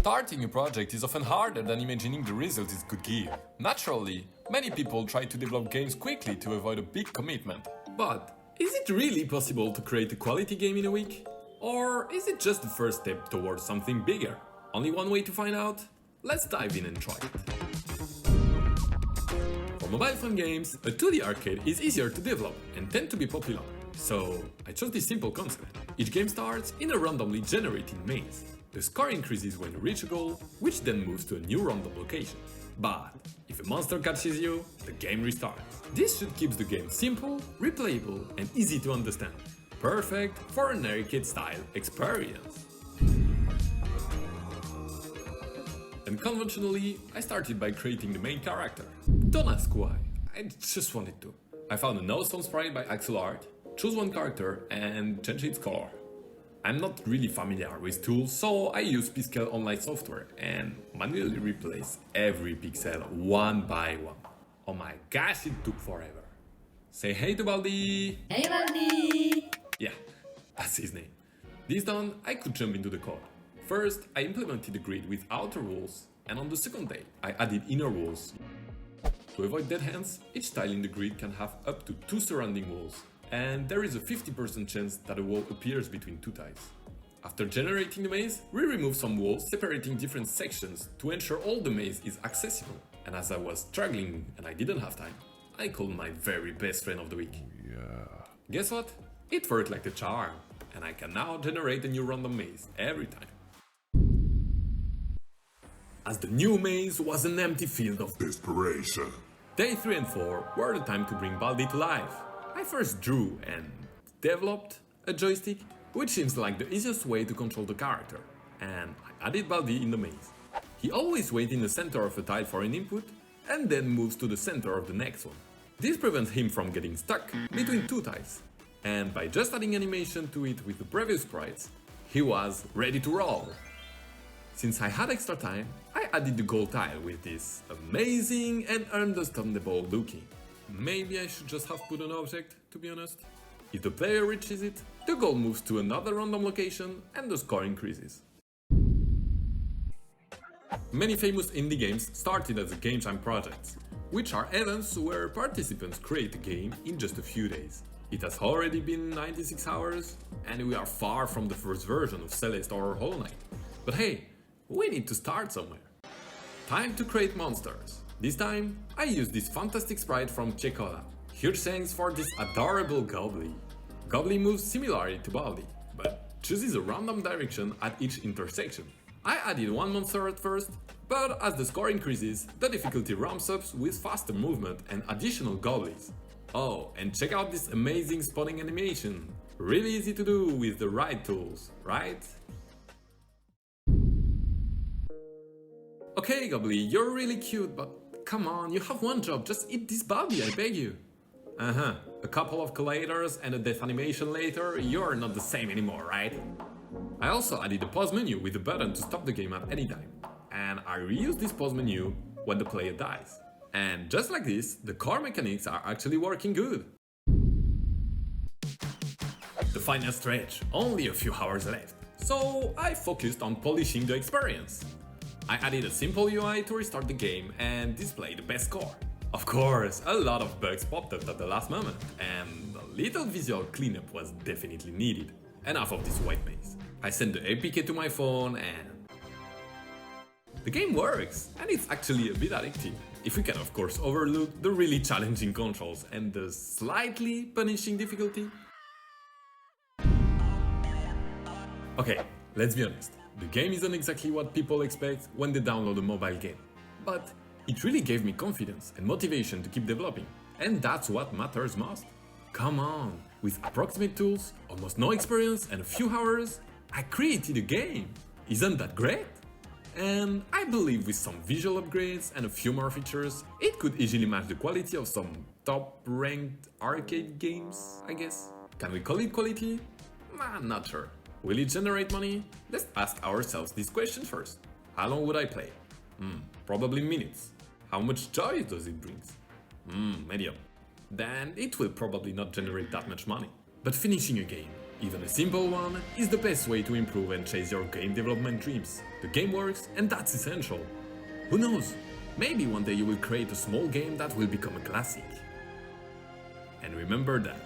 Starting a project is often harder than imagining the result it could give. Naturally, many people try to develop games quickly to avoid a big commitment. But is it really possible to create a quality game in a week? Or is it just the first step towards something bigger? Only one way to find out? Let's dive in and try it. For mobile phone games, a 2D arcade is easier to develop and tend to be popular. So I chose this simple concept. Each game starts in a randomly generated maze. The score increases when you reach a goal, which then moves to a new random location. But if a monster catches you, the game restarts. This should keep the game simple, replayable, and easy to understand. Perfect for an arcade-style experience. Unconventionally, I started by creating the main character. Don't ask why, I just wanted to. I found an awesome sprite by Axel Art, chose one character and changed its color. I'm not really familiar with tools, so I use P-Scale online software and manually replace every pixel one by one. Oh my gosh, it took forever. Say hey to Baldie! Hey Baldie! Yeah, that's his name. This done, I could jump into the code. First, I implemented the grid with outer walls, and on the second day, I added inner walls. To avoid dead hands, each tile in the grid can have up to 2 surrounding walls, and there is a 50% chance that a wall appears between 2 tiles. After generating the maze, we remove some walls separating different sections to ensure all the maze is accessible. And as I was struggling and I didn't have time, I called my very best friend of the week. Guess what? It worked like a charm, and I can now generate a new random maze every time. As the new maze was an empty field of Desperation. Day 3 and 4 were the time to bring Baldie to life. I first drew and developed a joystick, which seems like the easiest way to control the character, and I added Baldie in the maze. He always waits in the center of a tile for an input, and then moves to the center of the next one. This prevents him from getting stuck between 2 tiles, and by just adding animation to it with the previous sprites, he was ready to roll. Since I had extra time, I added the gold tile with this amazing and understandable looking. Maybe I should just have put an object, to be honest. If the player reaches it, the goal moves to another random location and the score increases. Many famous indie games started as game jam projects, which are events where participants create a game in just a few days. It has already been 96 hours, and we are far from the first version of Celeste or Hollow Knight. But hey, we need to start somewhere. Time to create monsters. This time, I used this fantastic sprite from Checola. Huge thanks for this adorable gobly. Gobly moves similarly to Baldie, but chooses a random direction at each intersection. I added one monster at first, but as the score increases, the difficulty ramps up with faster movement and additional goblies. Oh, and check out this amazing spawning animation. Really easy to do with the right tools, right? Okay, Gobly, you're really cute, but come on, you have one job, just eat this Baldie, I beg you. A couple of colliders and a death animation later, you're not the same anymore, right? I also added a pause menu with a button to stop the game at any time. And I reuse this pause menu when the player dies. And just like this, the core mechanics are actually working good. The final stretch, only a few hours left. So I focused on polishing the experience. I added a simple UI to restart the game and display the best score. Of course, a lot of bugs popped up at the last moment, and a little visual cleanup was definitely needed. Enough of this white maze. I sent the APK to my phone and... the game works, and it's actually a bit addictive. If we can of course overlook the really challenging controls and the slightly punishing difficulty. Okay, let's be honest. The game isn't exactly what people expect when they download a mobile game. But it really gave me confidence and motivation to keep developing. And that's what matters most. Come on, with approximate tools, almost no experience and a few hours, I created a game. Isn't that great? And I believe with some visual upgrades and a few more features, it could easily match the quality of some top-ranked arcade games, I guess. Can we call it quality? I'm not sure. Will it generate money? Let's ask ourselves this question first. How long would I play? Probably minutes. How much joy does it bring? Medium. Then it will probably not generate that much money. But finishing a game, Even a simple one is the best way to improve and chase your game development dreams. The game works, and that's essential. Who knows? Maybe one day you will create a small game that will become a classic. And remember that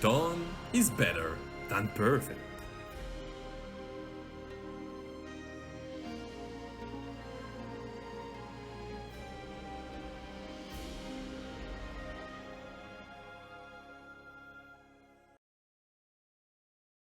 done is better than perfect.